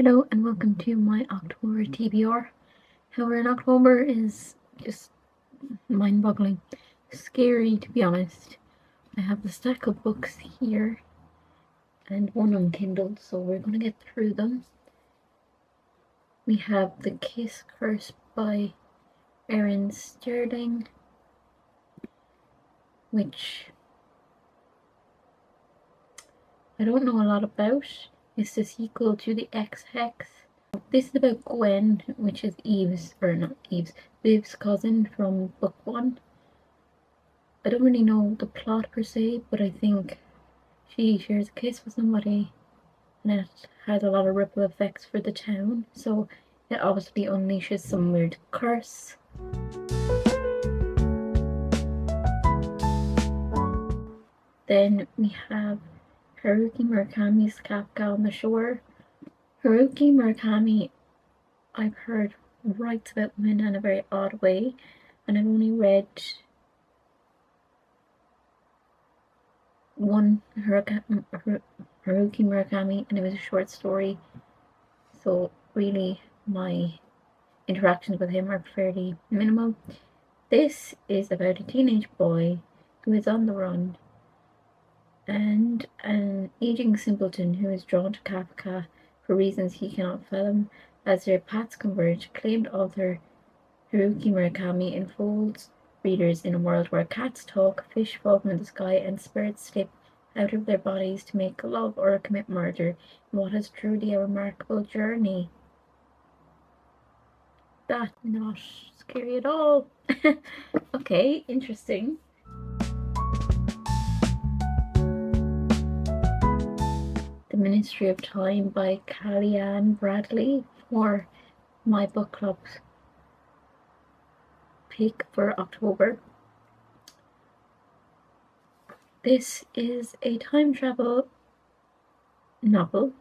Hello and welcome to My October TBR. However, in October is just mind-boggling, scary to be honest. I have a stack of books here and one on Kindle, so we're going to get through them. We have The Kiss Curse by Erin Sterling, which I don't know a lot about. It's the sequel to The X-Hex. This is about Gwen, which is Viv's cousin from book 1. I don't really know the plot per se, but I think she shares a kiss with somebody and it has a lot of ripple effects for the town, so it obviously unleashes some weird curse. Then we have Haruki Murakami's Kafka on the Shore. Haruki Murakami, I've heard, writes about women in a very odd way, and I've only read one Haruki Murakami, and it was a short story, so really my interactions with him are fairly minimal. This is about a teenage boy who is on the run and an aging simpleton who is drawn to Kafka for reasons he cannot fathom. As their paths converge, acclaimed author Haruki Murakami enfolds readers in a world where cats talk, fish fall from the sky, and spirits slip out of their bodies to make love or commit murder in what is truly a remarkable journey. That's not scary at all. Okay, interesting. The Ministry of Time by Kaliane Bradley for my book club's pick for October. This is a time travel novel.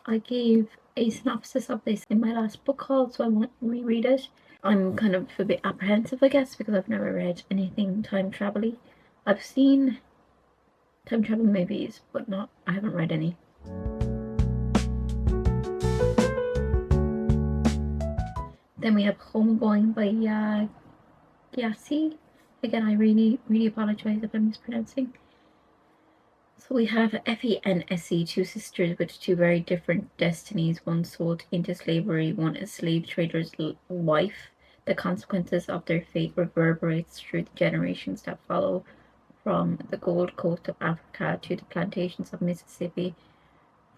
I gave a synopsis of this in my last book haul, so I won't reread it. I'm kind of a bit apprehensive, I guess, because I've never read anything time travel-y. I've seen time travel movies, but I haven't read any. Then we have Homegoing by Yaa Gyasi. Again, I really apologize if I'm mispronouncing. So we have Effie and Essie, two sisters with two very different destinies. One sold into slavery, one a slave trader's wife. The consequences of their fate reverberates through the generations that follow, from the Gold Coast of Africa to the plantations of Mississippi,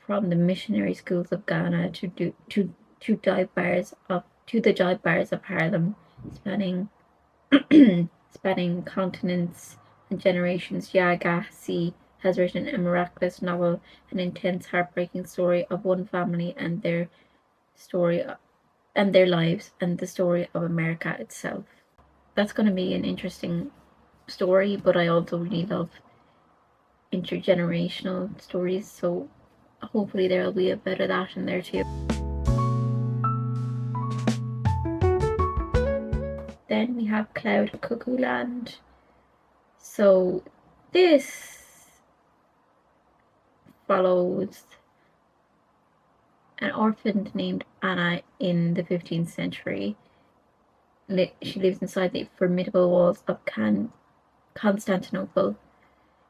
from the missionary schools of Ghana to the dive bars of Harlem, spanning spanning continents and generations. Yaa Gyasi has written a miraculous novel, an intense, heartbreaking story of one family and their lives, and the story of America itself. That's going to be an interesting story, but I also really love intergenerational stories, so hopefully there will be a bit of that in there too. Then we have Cloud Cuckoo Land. So this follows an orphan named Anna in the 15th century. She lives inside the formidable walls of Constantinople.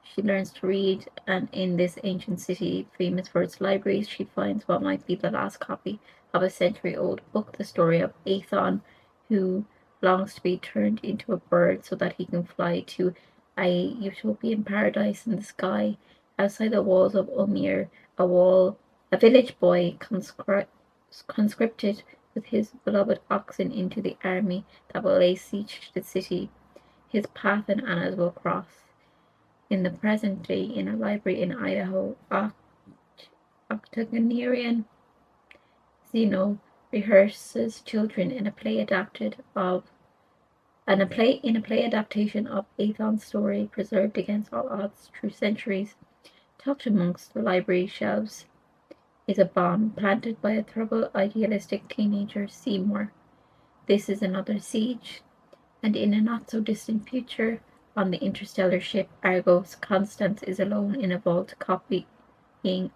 She learns to read, and in this ancient city, famous for its libraries, she finds what might be the last copy of a century-old book, the story of Aethon, who longs to be turned into a bird so that he can fly to a utopian paradise in the sky. Outside the walls of Umir, a village boy conscripted with his beloved oxen into the army that will lay siege to the city. His path and Anna's will cross. In the present day, in a library in Idaho, octogenarian Zeno rehearses children in a play adaptation of Aethon's story, preserved against all odds through centuries. Tucked amongst the library shelves is a bomb planted by a troubled, idealistic teenager, Seymour. This is another siege, and in a not-so-distant future, on the interstellar ship Argos, Constance is alone in a vault, copying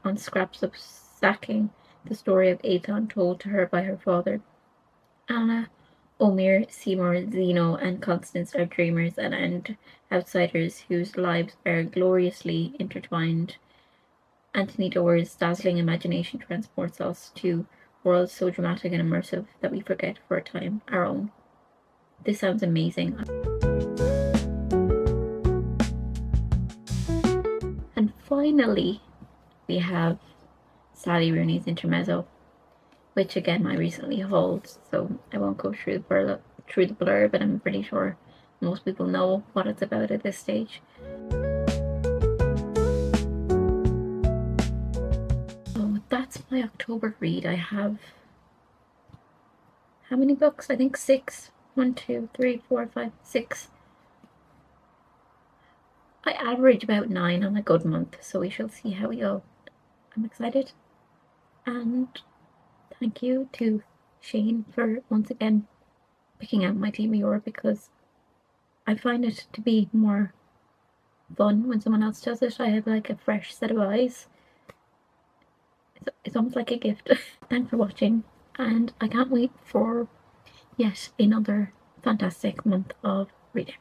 on scraps of sacking the story of Aton told to her by her father. Anna, Omir, Seymour, Zeno, and Constance are dreamers and outsiders whose lives are gloriously intertwined. Anthony Doerr's dazzling imagination transports us to worlds so dramatic and immersive that we forget for a time our own. This sounds amazing. And finally, we have Sally Rooney's Intermezzo, which again I recently hauled, so I won't go through the blurb, but I'm pretty sure most people know what it's about at this stage. So that's my October read. I have how many books? I think 6. 1, 2, 3, 4, 5, 6. I average about 9 on a good month, so we shall see how we go. I'm excited. And thank you to Shane for once again picking out my TBR, because I find it to be more fun when someone else does it. I have like a fresh set of eyes. It's almost like a gift. Thanks for watching, and I can't wait for yet another fantastic month of reading.